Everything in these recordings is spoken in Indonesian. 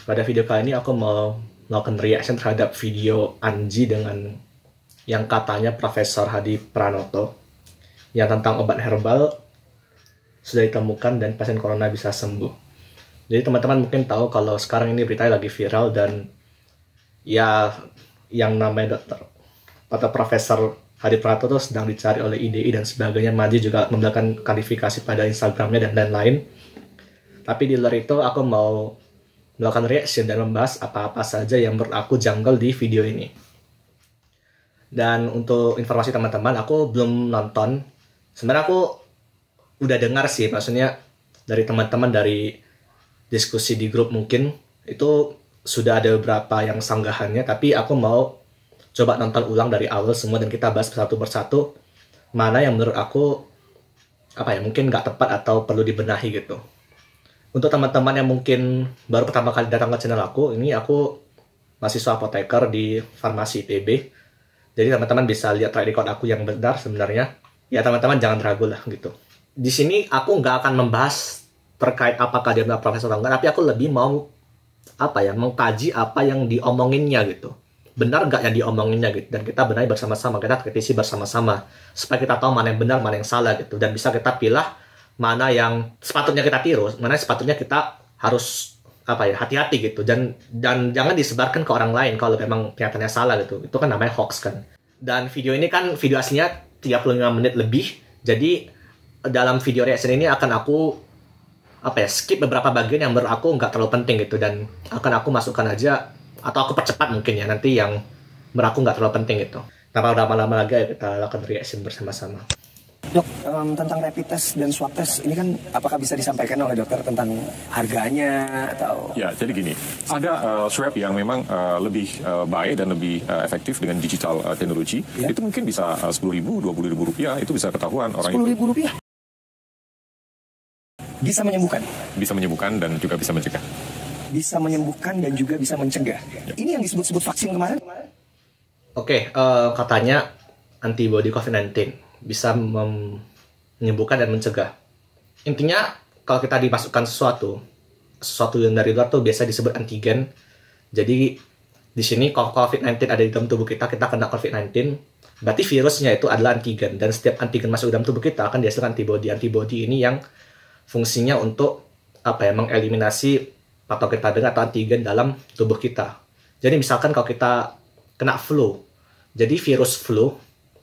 Pada video kali ini aku mau melakukan reaction terhadap video Anji dengan yang katanya Profesor Hadi Pranoto yang tentang obat herbal sudah ditemukan dan pasien corona bisa sembuh. Jadi teman-teman mungkin tahu kalau sekarang ini beritanya lagi viral dan ya yang namanya dokter atau Profesor Hadi Pranoto itu sedang dicari oleh IDI dan sebagainya. Maji juga memberikan klarifikasi pada Instagramnya dan lain-lain. Tapi di luar itu aku mau melakukan reaction dan membahas apa-apa saja yang menurut aku janggal di video ini. Dan untuk informasi teman-teman, aku belum nonton. Sebenarnya aku udah dengar sih, maksudnya dari teman-teman dari diskusi di grup mungkin itu sudah ada beberapa yang sanggahannya, tapi aku mau coba nonton ulang dari awal semua dan kita bahas satu persatu mana yang menurut aku mungkin nggak tepat atau perlu dibenahi gitu. Untuk teman-teman yang mungkin baru pertama kali datang ke channel aku, ini aku mahasiswa apoteker di Farmasi ITB. Jadi teman-teman bisa lihat track record aku yang benar sebenarnya. Ya teman-teman jangan ragu lah gitu. Di sini aku nggak akan membahas terkait apakah dia benar profesor atau enggak, tapi aku lebih mau mengkaji apa yang diomonginnya gitu. Benar nggak yang diomonginnya gitu. Dan kita benahi bersama-sama, kita kritisi bersama-sama supaya kita tahu mana yang benar, mana yang salah gitu. Dan bisa kita pilih mana yang sepatutnya kita tiru, mana yang sepatutnya kita harus hati-hati gitu, dan jangan disebarkan ke orang lain kalau memang kelihatannya salah gitu. Itu kan namanya hoax kan. Dan video ini kan video aslinya 35 menit lebih. Jadi dalam video reaction ini akan aku skip beberapa bagian yang menurut aku nggak terlalu penting gitu, dan akan aku masukkan aja atau aku percepat mungkin ya nanti yang menurut aku nggak terlalu penting gitu. Tanpa lama-lama lagi kita lakukan reaction bersama-sama. Dok, tentang rapid test dan swab test ini kan apakah bisa disampaikan oleh dokter tentang harganya atau? Ya, jadi gini, ada swab yang memang lebih baik dan lebih efektif dengan digital teknologi. Ya? Itu mungkin bisa 10.000, 20.000 rupiah, itu bisa ketahuan orang 10.000 rupiah? Bisa menyembuhkan? Bisa menyembuhkan dan juga bisa mencegah. Bisa menyembuhkan dan juga bisa mencegah. Ya. Ini yang disebut-sebut vaksin kemarin? Katanya antibody COVID-19 bisa menyembuhkan dan mencegah. Intinya kalau kita dimasukkan sesuatu yang dari luar tuh biasa disebut antigen. Jadi di sini kalau COVID-19 ada di dalam tubuh kita kena COVID-19, berarti virusnya itu adalah antigen, dan setiap antigen masuk ke dalam tubuh kita akan dihasilkan antibody. Antibody ini yang fungsinya untuk mengeliminasi patogen atau antigen dalam tubuh kita. Jadi misalkan kalau kita kena flu, jadi virus flu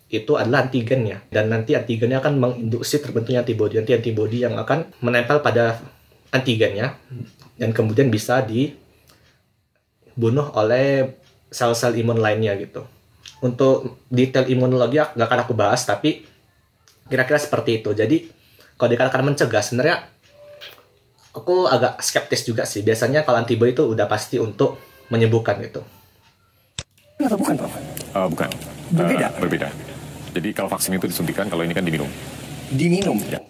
itu adalah antigennya, dan nanti antigennya akan menginduksi terbentuknya antibody yang akan menempel pada antigennya dan kemudian bisa dibunuh oleh sel-sel imun lainnya gitu. Untuk detail imunologi nggak akan aku bahas, tapi kira-kira seperti itu. Jadi kalau dikatakan mencegah, sebenarnya aku agak skeptis juga sih. Biasanya kalau antibody itu udah pasti untuk menyembuhkan gitu. Atau bukan, Prof? Bukan. Berbeda. Jadi kalau vaksin itu disuntikan, kalau ini kan diminum. Diminum? Ya.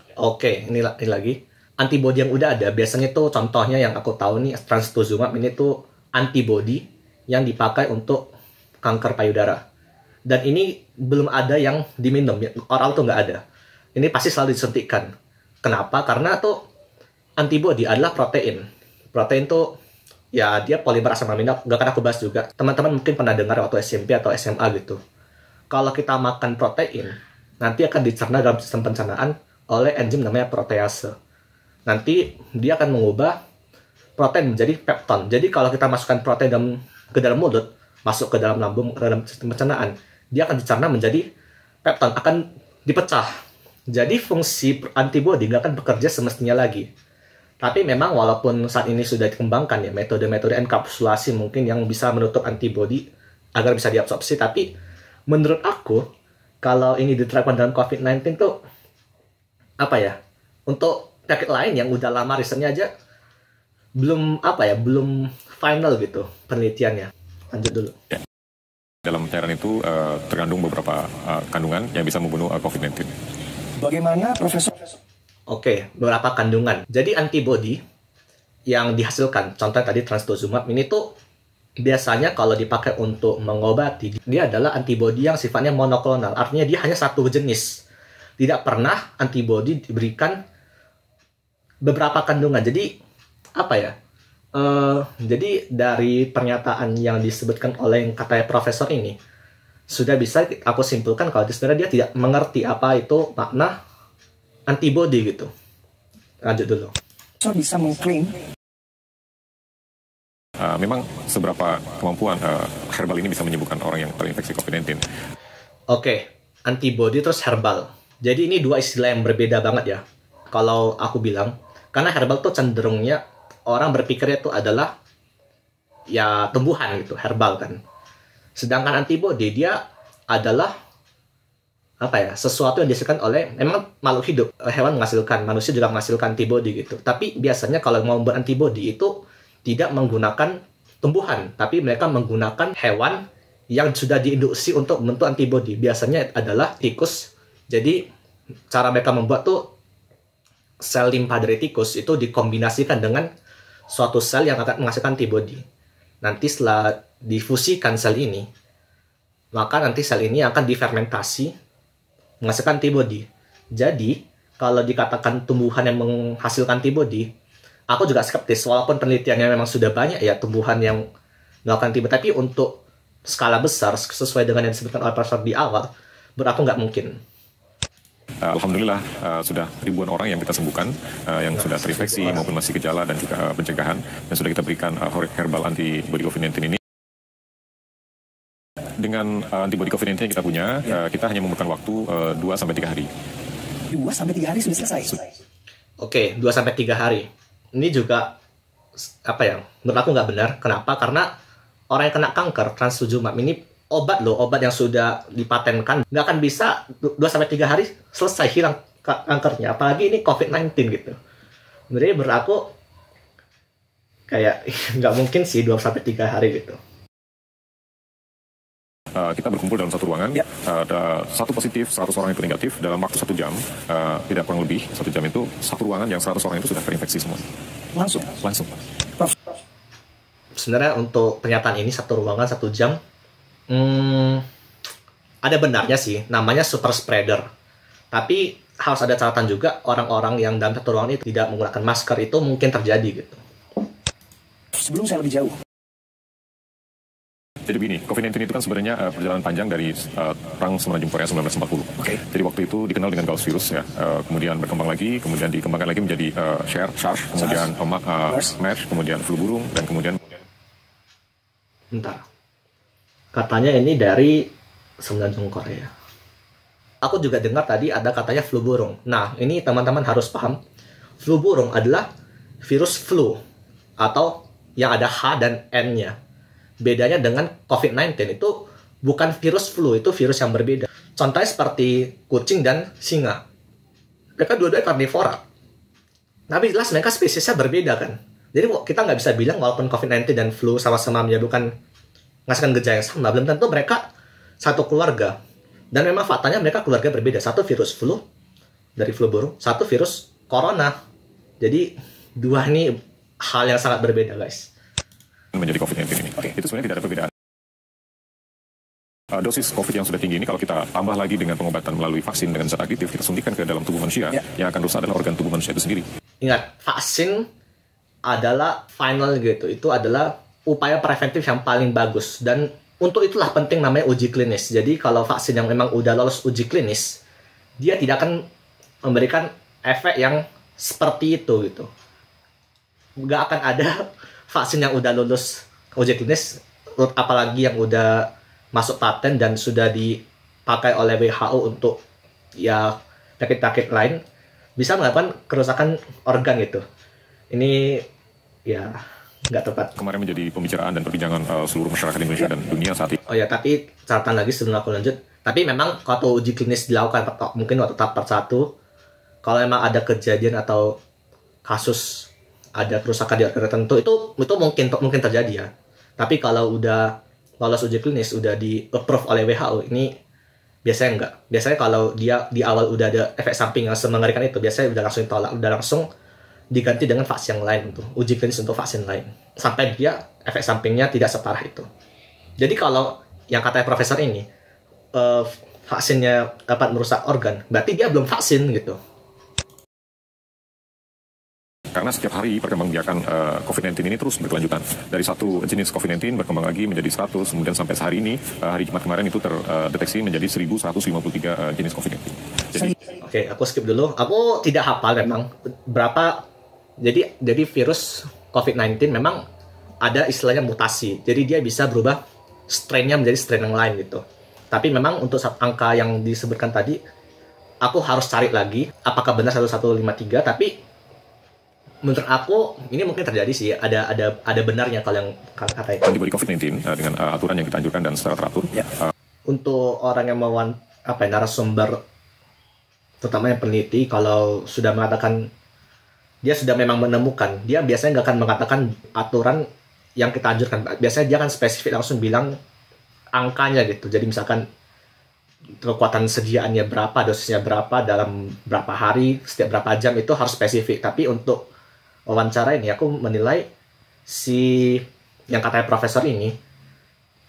Ini lagi. Antibody yang udah ada, biasanya tuh contohnya yang aku tahu nih, trastuzumab ini tuh antibody yang dipakai untuk kanker payudara. Dan ini belum ada yang diminum, oral tuh nggak ada. Ini pasti selalu disuntikkan. Kenapa? Karena tuh antibody adalah protein. Protein tuh ya dia polimer asam amino, nggak akan aku bahas juga. Teman-teman mungkin pernah dengar waktu SMP atau SMA gitu. Kalau kita makan protein, nanti akan dicerna dalam sistem pencernaan oleh enzim namanya protease. Nanti dia akan mengubah protein menjadi pepton. Jadi kalau kita masukkan protein ke dalam mulut, masuk ke dalam lambung, ke dalam sistem pencernaan, dia akan dicerna menjadi pepton, akan dipecah. Jadi fungsi antibody nggak akan bekerja semestinya lagi. Tapi memang walaupun saat ini sudah dikembangkan ya metode-metode enkapsulasi mungkin yang bisa menutup antibody agar bisa diabsorpsi, tapi menurut aku, kalau ini diterapkan dalam COVID-19 tuh, untuk penyakit lain yang udah lama risetnya aja, belum final gitu penelitiannya. Lanjut dulu. Ya. Dalam cairan itu terkandung beberapa kandungan yang bisa membunuh COVID-19. Bagaimana, Profesor? Beberapa kandungan. Jadi antibody yang dihasilkan, contohnya tadi trastuzumab, ini tuh biasanya kalau dipakai untuk mengobati, dia adalah antibody yang sifatnya monoklonal. Artinya dia hanya satu jenis. Tidak pernah antibody diberikan beberapa kandungan. Jadi Jadi dari pernyataan yang disebutkan oleh yang katanya profesor ini, sudah bisa aku simpulkan kalau sebenarnya dia tidak mengerti apa itu makna antibody gitu. Lanjut dulu. Profesor bisa mengklaim Memang seberapa kemampuan herbal ini bisa menyembuhkan orang yang terinfeksi COVID-19. Oke, antibody terus herbal. Jadi ini dua istilah yang berbeda banget ya. Kalau aku bilang, karena herbal tuh cenderungnya orang berpikirnya itu adalah ya tumbuhan gitu, herbal kan. Sedangkan antibody dia adalah apa ya, sesuatu yang dihasilkan oleh memang makhluk hidup, hewan menghasilkan, manusia juga menghasilkan antibody gitu. Tapi biasanya kalau mau membuat antibody itu tidak menggunakan tumbuhan, tapi mereka menggunakan hewan yang sudah diinduksi untuk membentuk antibody. Biasanya adalah tikus. Jadi cara mereka membuat tuh sel limpa dari tikus itu dikombinasikan dengan suatu sel yang akan menghasilkan antibody. Nanti setelah difusikan sel ini, maka nanti sel ini akan difermentasi menghasilkan antibody. Jadi kalau dikatakan tumbuhan yang menghasilkan antibody, aku juga skeptis, walaupun penelitiannya memang sudah banyak ya tumbuhan yang melakukan antibody, tapi untuk skala besar sesuai dengan yang disebutkan oleh profesor di awal, menurut aku nggak mungkin. Alhamdulillah sudah ribuan orang yang kita sembuhkan, yang sudah terinfeksi maupun masih gejala dan juga pencegahan, dan sudah kita berikan herbal antibody COVID-19 ini. Dengan antibody COVID-19 yang kita punya, kita hanya memerlukan waktu 2-3 hari. 2-3 hari sudah selesai. Oke, 2-3 hari. Ini juga apa ya? Menurut aku nggak benar. Kenapa? Karena orang yang kena kanker trastuzumab ini obat yang sudah dipatenkan, nggak akan bisa 2-3 hari selesai hilang kankernya. Apalagi ini COVID-19 gitu. Jadi menurut aku kayak nggak mungkin sih 2-3 hari gitu. Kita berkumpul dalam satu ruangan, ada satu positif, 100 orang itu negatif, dalam waktu 1 jam, tidak kurang lebih 1 jam itu, satu ruangan yang 100 orang itu sudah terinfeksi semua. Langsung. Sebenarnya untuk pernyataan ini 1 ruangan 1 jam, ada benarnya sih, namanya super spreader. Tapi harus ada catatan juga, orang-orang yang dalam satu ruangan itu tidak menggunakan masker itu mungkin terjadi gitu. Sebelum saya lebih jauh, jadi begini, COVID-19 itu kan sebenarnya perjalanan panjang dari perang semenanjung Korea 1940. Jadi waktu itu dikenal dengan Gauss virus ya, kemudian berkembang lagi, kemudian dikembangkan lagi menjadi SARS, kemudian MERS, kemudian flu burung, dan kemudian Bentar. Katanya ini dari semenanjung Korea. Aku juga dengar tadi ada katanya flu burung. Nah, ini teman-teman harus paham. Flu burung adalah virus flu atau yang ada H dan N-nya. Bedanya dengan COVID-19 itu bukan virus flu, itu virus yang berbeda. Contohnya seperti kucing dan singa. Mereka dua-duanya karnivora. Tapi jelas mereka spesiesnya berbeda kan. Jadi kita nggak bisa bilang walaupun COVID-19 dan flu sama-sama menyebabkan menghasilkan gejala yang sama, belum tentu mereka satu keluarga. Dan memang faktanya mereka keluarga berbeda. Satu virus flu dari flu burung, satu virus corona. Jadi dua ini hal yang sangat berbeda guys. Menjadi COVID-19 ini. Itu sebenarnya tidak ada perbedaan. Dosis COVID yang sudah tinggi ini kalau kita tambah lagi dengan pengobatan melalui vaksin dengan zat aktif, kita suntikan ke dalam tubuh manusia, yang akan rusak adalah organ tubuh manusia itu sendiri. Ingat, vaksin adalah final gitu. Itu adalah upaya preventif yang paling bagus. Dan untuk itulah penting namanya uji klinis. Jadi kalau vaksin yang memang udah lolos uji klinis, dia tidak akan memberikan efek yang seperti itu gitu. Nggak akan ada vaksin yang udah lulus uji klinis, apalagi yang udah masuk paten dan sudah dipakai oleh WHO untuk ya penyakit-penyakit lain, bisa menyebabkan kerusakan organ gitu. Ini ya nggak tepat. Kemarin menjadi pembicaraan dan perbincangan seluruh masyarakat Indonesia dan dunia saat ini. Oh ya, tapi catatan lagi sebelum aku lanjut. Tapi memang kalau uji klinis dilakukan mungkin waktu tahap satu, kalau memang ada kejadian atau kasus ada kerusakan di organ tertentu itu mungkin terjadi ya. Tapi kalau udah lolos uji klinis, udah di approve oleh WHO, ini biasanya enggak. Biasanya kalau dia di awal udah ada efek samping yang mengerikan itu, biasanya udah langsung ditolak, udah langsung diganti dengan vaksin yang lain untuk uji klinis untuk vaksin lain. Sampai dia efek sampingnya tidak separah itu. Jadi kalau yang katanya profesor ini vaksinnya dapat merusak organ, berarti dia belum vaksin gitu. Karena setiap hari perkembangbiakan COVID-19 ini terus berkelanjutan. Dari satu jenis COVID-19 berkembang lagi menjadi 100, kemudian sampai hari ini, hari Jumat kemarin itu terdeteksi menjadi 1153 jenis COVID-19. Oke, aku skip dulu. Aku tidak hafal memang berapa. Jadi virus COVID-19 memang ada istilahnya mutasi. Jadi dia bisa berubah strain-nya menjadi strain yang lain gitu. Tapi memang untuk angka yang disebutkan tadi, aku harus cari lagi apakah benar 1153. Tapi menurut aku ini mungkin terjadi sih. Ada benarnya kalau yang kata itu. Antibody COVID-19 dengan aturan yang kita anjurkan dan secara teratur. Untuk orang yang mau narasumber, terutama yang peneliti, kalau sudah mengatakan dia sudah memang menemukan, dia biasanya nggak akan mengatakan aturan yang kita anjurkan. Biasanya dia akan spesifik langsung bilang angkanya gitu. Jadi misalkan kekuatan sediaannya berapa, dosisnya berapa, dalam berapa hari, setiap berapa jam, itu harus spesifik. Tapi untuk wawancara ini, aku menilai si yang katanya profesor ini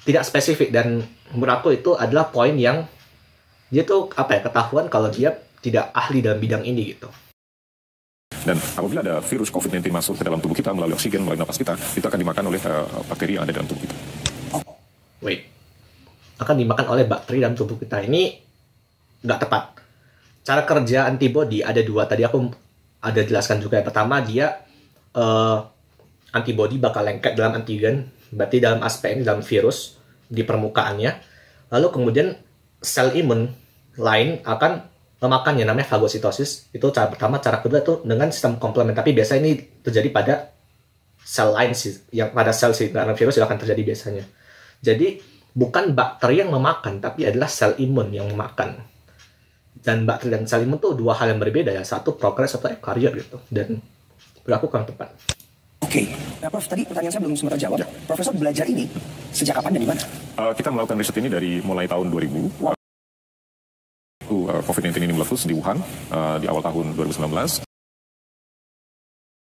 tidak spesifik. Dan menurut aku itu adalah poin yang dia tuh ketahuan kalau dia tidak ahli dalam bidang ini gitu. Dan apabila ada virus COVID-19 masuk ke dalam tubuh kita melalui oksigen, melalui napas kita, itu akan dimakan oleh bakteri yang ada dalam tubuh kita. Akan dimakan oleh bakteri dalam tubuh kita. Ini nggak tepat. Cara kerja antibody ada dua. Tadi aku ada jelaskan juga. Yang pertama, dia antibody bakal lengket dalam antigen. Berarti dalam aspek ini, dalam virus, di permukaannya. Lalu kemudian sel imun lain akan memakannya, namanya fagositosis. Itu cara pertama. Cara kedua itu dengan sistem komplement. Tapi biasanya ini terjadi pada sel lain sih. Yang pada sel dalam virus itu akan terjadi biasanya. Jadi bukan bakteri yang memakan, tapi adalah sel imun yang memakan. Dan bakteri dan sel imun itu dua hal yang berbeda ya. Satu prokariot, satu ekariot gitu. Dan berlaku kurang tepat. Oke. Nah, Prof, tadi pertanyaan saya belum sempat terjawab. Profesor belajar ini sejak kapan dan di mana? Kita melakukan riset ini dari mulai tahun 2000. COVID-19 ini meletus di Wuhan di awal tahun 2019.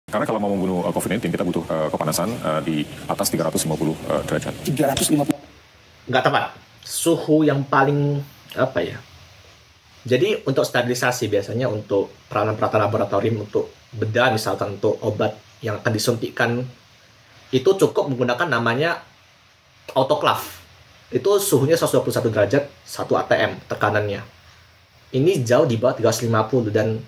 Karena kalau mau membunuh COVID-19, kita butuh kepanasan di atas 350 derajat. 350? Nggak tepat. Suhu yang paling Jadi untuk stabilisasi biasanya untuk peralatan-peralatan laboratorium untuk bedah, misalkan untuk obat yang akan disuntikkan, itu cukup menggunakan namanya autoclave. Itu suhunya 121 derajat, 1 atm tekanannya. Ini jauh di bawah 350, dan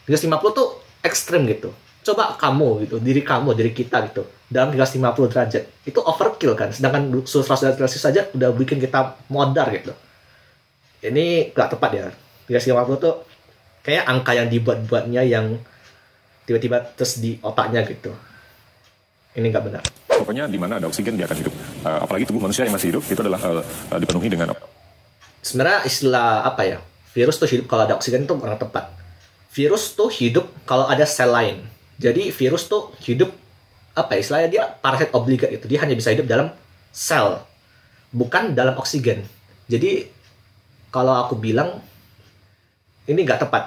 350 tuh ekstrim gitu. Coba kamu gitu, diri kita gitu, dalam 350 derajat. Itu overkill kan, sedangkan suhu 100 derajat saja udah bikin kita modar gitu. Ini nggak tepat ya. 350 tuh kayak angka yang dibuat-buatnya yang tiba-tiba terus di otaknya gitu. Ini nggak benar. Pokoknya di mana ada oksigen dia akan hidup. Apalagi tubuh manusia yang masih hidup itu adalah dipenuhi dengan. Sebenarnya istilah virus tuh hidup kalau ada oksigen itu kurang tepat. Virus tuh hidup kalau ada sel lain. Jadi virus tuh hidup istilahnya dia parasit obligat itu. Dia hanya bisa hidup dalam sel, bukan dalam oksigen. Jadi kalau aku bilang ini nggak tepat.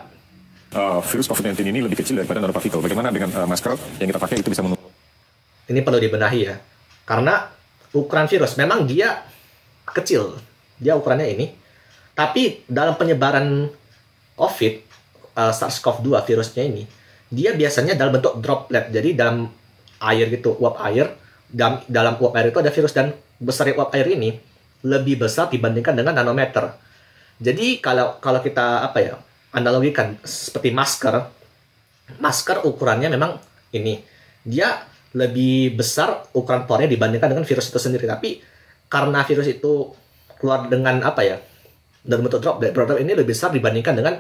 Virus COVID-19 ini lebih kecil daripada nanopartikel. Bagaimana dengan masker yang kita pakai itu bisa menutup? Ini perlu dibenahi ya. Karena ukuran virus memang dia kecil. Dia ukurannya ini. Tapi dalam penyebaran COVID, SARS-CoV-2 virusnya ini, dia biasanya dalam bentuk droplet. Jadi dalam air gitu, uap air. Dalam uap air itu ada virus, dan besarnya uap air ini lebih besar dibandingkan dengan nanometer. Jadi kalau kita analogikan seperti masker ukurannya memang ini. Dia lebih besar ukuran pornya dibandingkan dengan virus itu sendiri. Tapi karena virus itu keluar dengan dalam bentuk droplet ini lebih besar dibandingkan dengan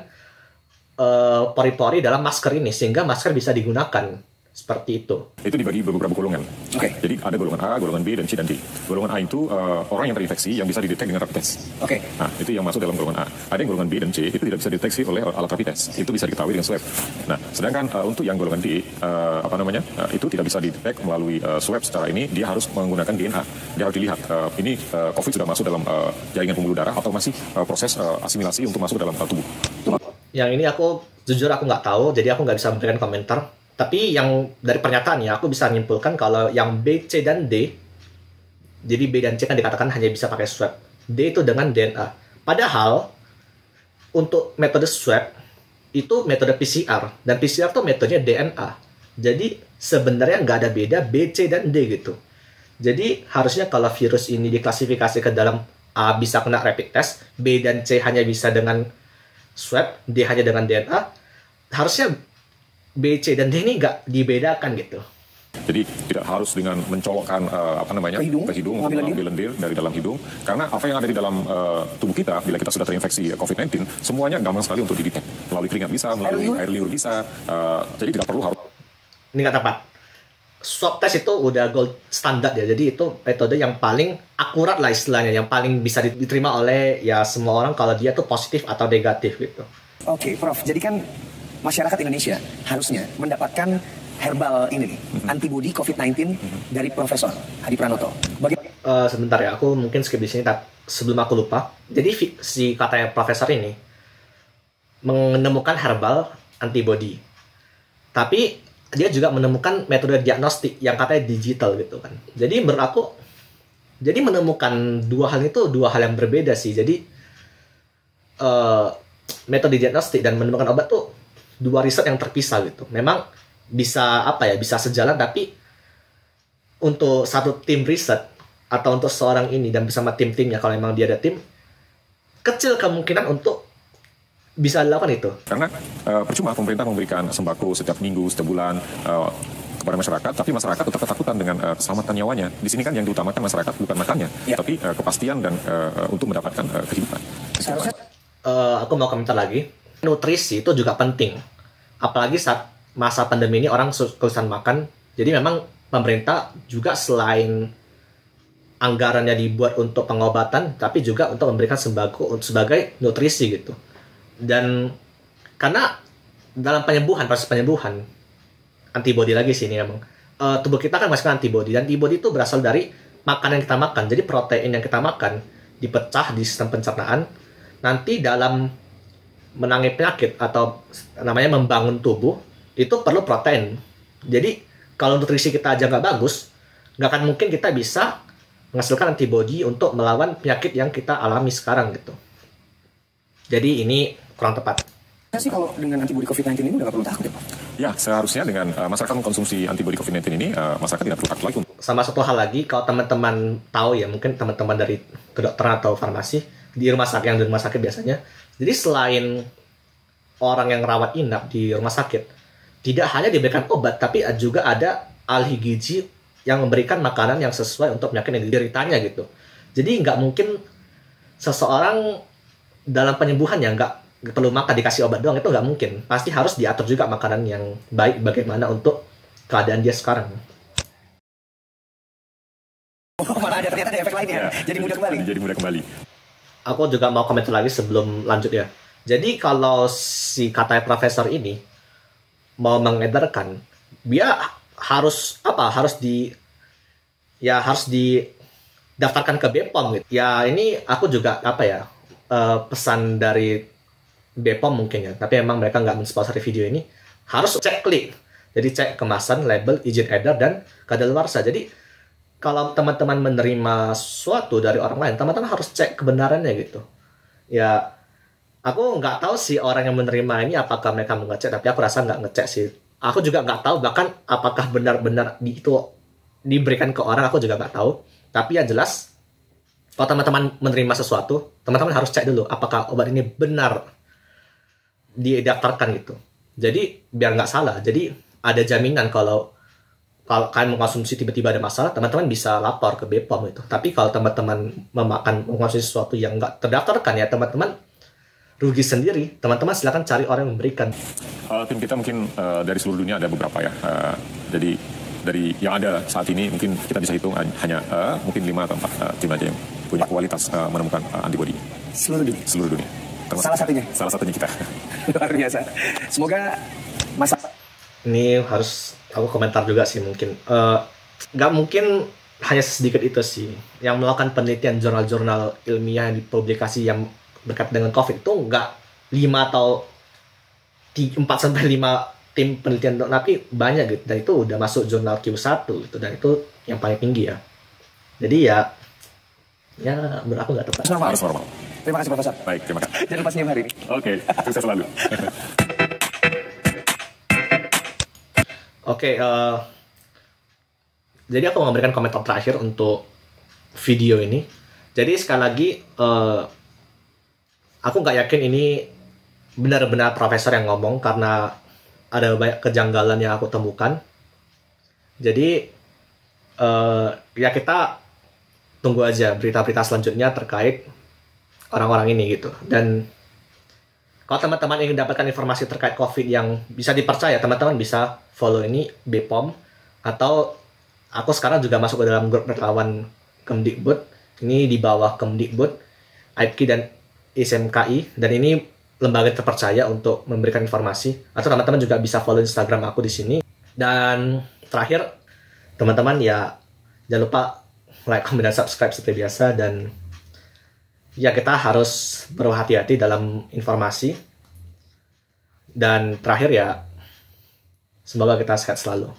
pori-pori dalam masker ini, sehingga masker bisa digunakan seperti itu. Itu dibagi beberapa golongan. Jadi ada golongan A, golongan B, dan C dan D. Golongan A itu orang yang terinfeksi yang bisa didetek dengan rapid test. Nah, itu yang masuk dalam golongan A. Ada yang golongan B dan C itu tidak bisa dideteksi oleh alat rapid test. Itu bisa diketahui dengan swab. Nah, sedangkan untuk yang golongan D itu tidak bisa didetek melalui swab secara ini. Dia harus menggunakan DNA. Dia harus dilihat ini COVID sudah masuk dalam jaringan pembuluh darah atau masih proses asimilasi untuk masuk dalam tubuh. Yang ini jujur aku nggak tahu, jadi aku nggak bisa memberikan komentar. Tapi yang dari pernyataannya aku bisa menyimpulkan kalau yang B, C, dan D, jadi B dan C kan dikatakan hanya bisa pakai swab. D itu dengan DNA. Padahal untuk metode swab itu metode PCR, dan PCR itu metodenya DNA. Jadi sebenarnya nggak ada beda B, C, dan D gitu. Jadi harusnya kalau virus ini diklasifikasi ke dalam A bisa kena rapid test, B dan C hanya bisa dengan swab, D hanya dengan DNA, harusnya B, C, dan D ini nggak dibedakan gitu. Jadi tidak harus dengan mencolokkan ke hidung untuk mengambil lendir dari dalam hidung, karena apa yang ada di dalam tubuh kita bila kita sudah terinfeksi COVID-19 semuanya gampang sekali untuk didetek, melalui keringat bisa, melalui air liur bisa, jadi tidak perlu harus. Ini nggak tepat. Swab test itu udah gold standar ya, jadi itu metode yang paling akurat lah istilahnya, yang paling bisa diterima oleh ya semua orang kalau dia tuh positif atau negatif gitu. Oke, Prof. Jadi kan masyarakat Indonesia harusnya mendapatkan herbal ini nih, antibody COVID-19 dari Profesor Hadi Pranoto. Sebentar ya, aku mungkin skip di sini, tapi sebelum aku lupa. Jadi si katanya Profesor ini menemukan herbal antibody, tapi dia juga menemukan metode diagnostik yang katanya digital gitu kan. Jadi menurut aku, jadi menemukan dua hal itu dua hal yang berbeda sih. Jadi metode diagnostik dan menemukan obat tuh dua riset yang terpisah gitu. Memang bisa bisa sejalan, tapi untuk satu tim riset atau untuk seorang ini dan bersama tim-timnya, kalau memang dia ada tim, kecil kemungkinan untuk bisa dilakukan itu. Karena percuma pemerintah memberikan sembako setiap minggu, setiap bulan kepada masyarakat, tapi masyarakat tetap ketakutan dengan keselamatan nyawanya. Di sini kan yang diutamakan masyarakat bukan makannya, tapi kepastian dan untuk mendapatkan kehidupan. Aku mau komentar lagi. Nutrisi itu juga penting, apalagi saat masa pandemi ini orang kesusahan makan. Jadi memang pemerintah juga selain anggarannya dibuat untuk pengobatan, tapi juga untuk memberikan sembako sebagai nutrisi gitu. Dan karena dalam proses penyembuhan, antibody lagi sih ini memang tubuh kita kan menghasilkan antibody, dan antibody itu berasal dari makanan yang kita makan. Jadi protein yang kita makan dipecah di sistem pencernaan, nanti dalam menangani penyakit atau namanya membangun tubuh itu perlu protein. Jadi kalau nutrisi kita aja nggak bagus, nggak akan mungkin kita bisa menghasilkan antibody untuk melawan penyakit yang kita alami sekarang gitu. Jadi ini kurang tepat. Sih kalau dengan antibody COVID-19 ini udah nggak perlu takut ya, Pak? Ya, seharusnya dengan masyarakat mengkonsumsi antibody COVID-19 ini, masyarakat tidak perlu takut lagi. Sama satu hal lagi, kalau teman-teman tahu ya, mungkin teman-teman dari kedokteran atau farmasi, di rumah sakit, yang di rumah sakit biasanya, jadi selain orang yang rawat inap di rumah sakit, tidak hanya diberikan obat, tapi juga ada ahli gizi yang memberikan makanan yang sesuai untuk penyakit yang dideritanya gitu. Jadi nggak mungkin seseorang dalam penyembuhan yang nggak perlu makan, dikasih obat doang, itu nggak mungkin. Pasti harus diatur juga makanan yang baik bagaimana untuk keadaan dia sekarang. Malah ada ternyata ada efek lainnya, jadi mudah kembali. Aku juga mau komentar lagi sebelum lanjut ya. Jadi kalau si katanya Profesor ini mau mengedarkan, dia harus didaftarkan ke BPOM gitu. Ya ini aku juga pesan dari BPOM mungkin ya, tapi emang mereka nggak mensponsori video ini. Harus cek klik, jadi cek kemasan, label, izin edar, dan kadaluarsa. Jadi kalau teman-teman menerima sesuatu dari orang lain, teman-teman harus cek kebenarannya gitu. Ya aku nggak tahu sih orang yang menerima ini apakah mereka mau ngecek, tapi aku rasa nggak ngecek sih. Aku juga nggak tahu bahkan apakah benar-benar itu diberikan ke orang, aku juga nggak tahu. Tapi yang jelas, kalau teman-teman menerima sesuatu, teman-teman harus cek dulu apakah obat ini benar didaftarkan gitu. Jadi biar nggak salah. Jadi ada jaminan kalau kalian mengkonsumsi tiba-tiba ada masalah, teman-teman bisa lapor ke BPOM itu. Tapi kalau teman-teman mengkonsumsi sesuatu yang nggak terdaftarkan, ya teman-teman rugi sendiri. Teman-teman silakan cari orang yang memberikan. Tim kita mungkin dari seluruh dunia ada beberapa ya. Jadi dari yang ada saat ini mungkin kita bisa hitung hanya mungkin 5 atau 4 tim aja yang punya kualitas menemukan antibody. Seluruh dunia. Salah satunya kita. Luar biasa. Semoga masa ini harus aku komentar juga sih mungkin. Nggak mungkin hanya sedikit itu sih. Yang melakukan penelitian jurnal-jurnal ilmiah yang dipublikasi yang berkaitan dengan COVID itu nggak 5 atau 4-5 tim penelitian, tapi banyak gitu. Dan itu udah masuk jurnal Q1 gitu, dan itu yang paling tinggi ya. Jadi ya menurut aku nggak tepat. Harus normal. Terima kasih Profesor. Baik, terima kasih. Jangan lupa senyum hari ini. Oke, sukses selalu. Oke, jadi aku mau memberikan komentar terakhir untuk video ini. Jadi sekali lagi, aku nggak yakin ini benar-benar profesor yang ngomong karena ada banyak kejanggalan yang aku temukan. Jadi ya kita tunggu aja berita-berita selanjutnya terkait orang-orang ini gitu. Dan kalau teman-teman ingin dapatkan informasi terkait COVID yang bisa dipercaya, teman-teman bisa follow ini BPOM, atau aku sekarang juga masuk ke dalam grup relawan Kemdikbud. Ini di bawah Kemdikbud, IPKI dan SMKI, dan ini lembaga terpercaya untuk memberikan informasi. Atau teman-teman juga bisa follow Instagram aku di sini. Dan terakhir, teman-teman ya jangan lupa like, comment, dan subscribe seperti biasa. Dan ya kita harus berhati-hati dalam informasi. Dan terakhir ya, semoga kita sehat selalu.